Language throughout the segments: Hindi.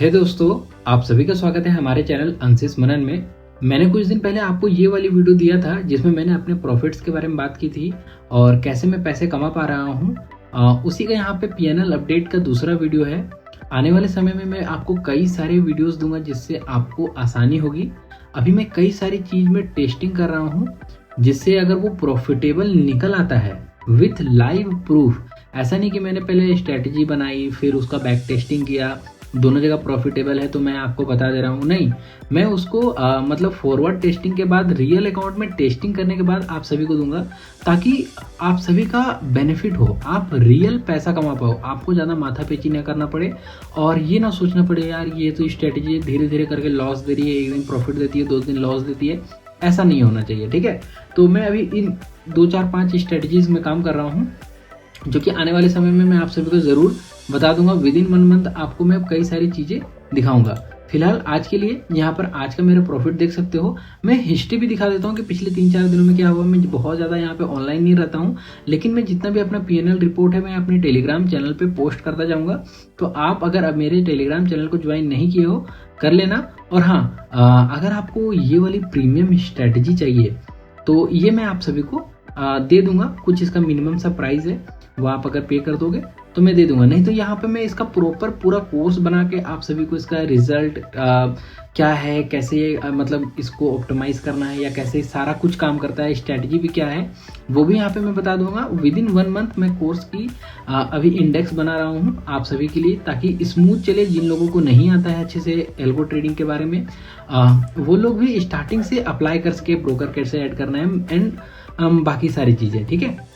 हे दोस्तों, आप सभी का स्वागत है हमारे चैनल अंशिस मनन में। मैंने कुछ दिन पहले आपको ये वाली वीडियो दिया था जिसमें मैंने अपने प्रॉफिट्स के बारे में बात की थी और कैसे मैं पैसे कमा पा रहा हूँ। उसी का यहाँ पे पीएनएल अपडेट का दूसरा वीडियो है। आने वाले समय में मैं आपको कई सारे वीडियोस दूंगा जिससे आपको आसानी होगी। अभी मैं कई सारी चीज़ में टेस्टिंग कर रहा हूँ जिससे अगर वो प्रॉफिटेबल निकल आता है विथ लाइव प्रूफ, ऐसा नहीं कि मैंने पहले स्ट्रेटजी बनाई फिर उसका बैक टेस्टिंग किया, दोनों जगह प्रॉफिटेबल है तो मैं आपको बता दे रहा हूँ। नहीं, मैं उसको मतलब फॉरवर्ड टेस्टिंग के बाद रियल अकाउंट में टेस्टिंग करने के बाद आप सभी को दूंगा ताकि आप सभी का बेनिफिट हो, आप रियल पैसा कमा पाओ, आपको ज़्यादा माथापेची न करना पड़े और ये ना सोचना पड़े यार ये तो स्ट्रेटजी धीरे धीरे करके लॉस दे रही है, एक दिन प्रॉफिट देती है, 2 दिन लॉस देती है। ऐसा नहीं होना चाहिए, ठीक है। तो मैं अभी इन 2-4-5 स्ट्रेटजीज में काम कर रहा हूँ जो कि आने वाले समय में मैं आप सभी को ज़रूर बता दूंगा। विद इन 1 मंथ आपको मैं कई सारी चीज़ें दिखाऊंगा। फिलहाल आज के लिए यहाँ पर आज का मेरा प्रॉफिट देख सकते हो। मैं हिस्ट्री भी दिखा देता हूँ कि पिछले 3-4 दिनों में क्या हुआ। मैं बहुत ज़्यादा यहाँ पे ऑनलाइन नहीं रहता हूँ, लेकिन मैं जितना भी अपना पीएनएल रिपोर्ट है मैं अपने टेलीग्राम चैनल पे पोस्ट करता जाऊँगा। तो आप अगर अब मेरे टेलीग्राम चैनल को ज्वाइन नहीं किए हो कर लेना। और हाँ, अगर आपको ये वाली प्रीमियम स्ट्रैटेजी चाहिए तो ये मैं आप सभी को दे दूंगा। कुछ इसका मिनिमम सा प्राइस है, वो आप अगर पे कर दोगे तो मैं दे दूंगा। नहीं तो यहाँ पे मैं इसका प्रॉपर पूरा कोर्स बना के आप सभी को इसका रिजल्ट क्या है, कैसे मतलब इसको ऑप्टिमाइज करना है या कैसे सारा कुछ काम करता है, स्ट्रैटेजी भी क्या है, वो भी यहाँ पे मैं बता दूंगा। विद इन 1 मंथ मैं कोर्स की अभी इंडेक्स बना रहा हूँ आप सभी के लिए ताकि स्मूथ चले। जिन लोगों को नहीं आता है अच्छे से एल्गो ट्रेडिंग के बारे में वो लोग भी स्टार्टिंग से अप्लाई कर सके, ब्रोकर कैसे ऐड करना है एंड बाकी सारी चीज़ें, ठीक है।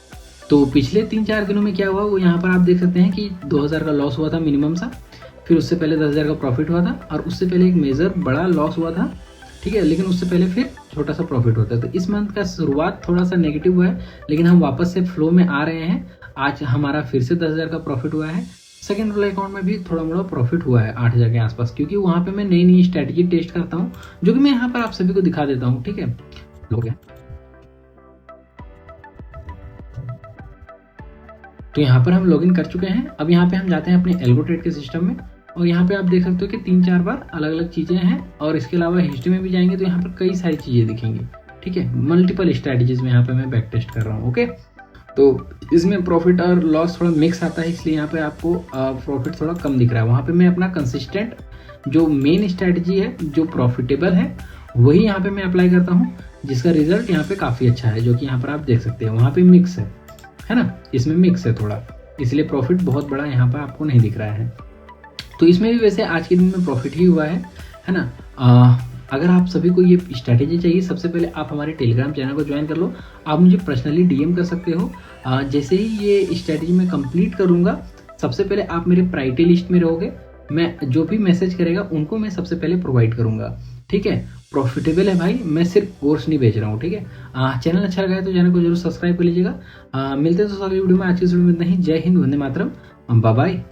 तो पिछले 3-4 दिनों में क्या हुआ वो यहाँ पर आप देख सकते हैं कि 2000 का लॉस हुआ था मिनिमम सा, फिर उससे पहले 10,000 का प्रॉफिट हुआ था और उससे पहले एक मेजर बड़ा लॉस हुआ था, ठीक है। लेकिन उससे पहले फिर छोटा सा प्रॉफिट होता है। तो इस मंथ का शुरुआत थोड़ा सा नेगेटिव हुआ है लेकिन हम वापस से फ्लो में आ रहे हैं। आज हमारा फिर से 10,000 का प्रॉफिट हुआ है। सेकेंड वाले अकाउंट में भी थोड़ा मोड़ा प्रॉफिट हुआ है 8,000 के आसपास, क्योंकि वहाँ पे मैं नई नई स्ट्रैटेजी टेस्ट करता हूँ जो कि मैं यहाँ पर आप सभी को दिखा देता हूँ, ठीक है। तो यहाँ पर हम लॉगिन कर चुके हैं। अब यहाँ पे हम जाते हैं अपने एल्गो ट्रेड के सिस्टम में और यहाँ पे आप देख सकते हो कि 3-4 बार अलग अलग चीज़ें हैं और इसके अलावा हिस्ट्री में भी जाएंगे तो यहाँ पर कई सारी चीज़ें दिखेंगी, ठीक है। मल्टीपल स्ट्रैटेजीज में यहाँ पे मैं बैक टेस्ट कर रहा हूँ, ओके। तो इसमें प्रॉफिट और लॉस थोड़ा मिक्स आता है, इसलिए यहाँ पे आपको प्रॉफिट थोड़ा कम दिख रहा है। वहाँ पे मैं अपना कंसिस्टेंट जो मेन स्ट्रैटेजी है जो प्रॉफिटेबल है वही यहाँ पे मैं अप्लाई करता हूँ, जिसका रिजल्ट यहाँ पे काफ़ी अच्छा है, जो कि यहाँ पर आप देख सकते हैं। वहाँ पे मिक्स है ना, इसमें मिक्स है थोड़ा, इसलिए प्रॉफिट बहुत बड़ा यहाँ पर आपको नहीं दिख रहा है। तो इसमें भी वैसे आज के दिन में प्रॉफिट ही हुआ है ना। अगर आप सभी को ये स्ट्रैटेजी चाहिए, सबसे पहले आप हमारे टेलीग्राम चैनल को ज्वाइन कर लो। आप मुझे पर्सनली डीएम कर सकते हो। जैसे ही ये स्ट्रैटेजी मैं कंप्लीट करूँगा, सबसे पहले आप मेरे प्रायोरिटी लिस्ट में रहोगे। मैं जो भी मैसेज करेगा उनको मैं सबसे पहले प्रोवाइड करूँगा, ठीक है। प्रॉफिटेबल है भाई, मैं सिर्फ कोर्स नहीं बेच रहा हूँ, ठीक है। चैनल अच्छा लगा है तो चैनल को जरूर सब्सक्राइब कर लीजिएगा। मिलते हैं दोस्तों अगली वीडियो में। आज की वीडियो में इतना ही। जय हिंद, वंदे मातरम, बाय बाय।